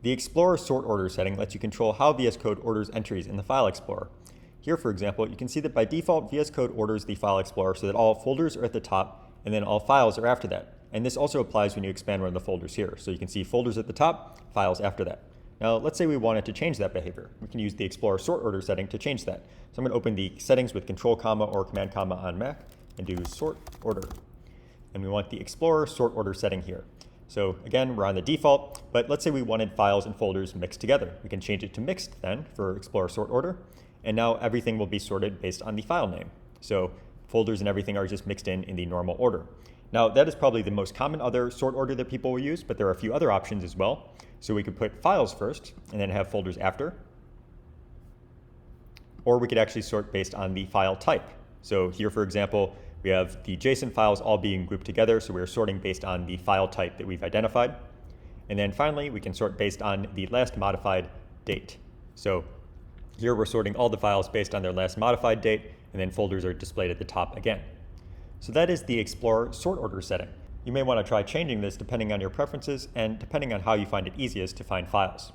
The Explorer sort order setting lets you control how VS Code orders entries in the File Explorer. Here, for example, you can see that by default, VS Code orders the File Explorer so that all folders are at the top and then all files are after that. And this also applies when you expand one of the folders here. So you can see folders at the top, files after that. Now, let's say we wanted to change that behavior. We can use the Explorer sort order setting to change that. So I'm going to open the settings with Control comma or Command comma on Mac and do sort order. And we want the Explorer sort order setting here. So again, we're on the default, but let's say we wanted files and folders mixed together. We can change it to mixed then for Explorer sort order. And now everything will be sorted based on the file name. So folders and everything are just mixed in the normal order. Now that is probably the most common other sort order that people will use, but there are a few other options as well. So we could put files first and then have folders after. Or we could actually sort based on the file type. So here, for example, we have the JSON files all being grouped together, so we're sorting based on the file type that we've identified. And then finally, we can sort based on the last modified date. So here we're sorting all the files based on their last modified date, and then folders are displayed at the top again. So that is the Explorer sort order setting. You may want to try changing this depending on your preferences and depending on how you find it easiest to find files.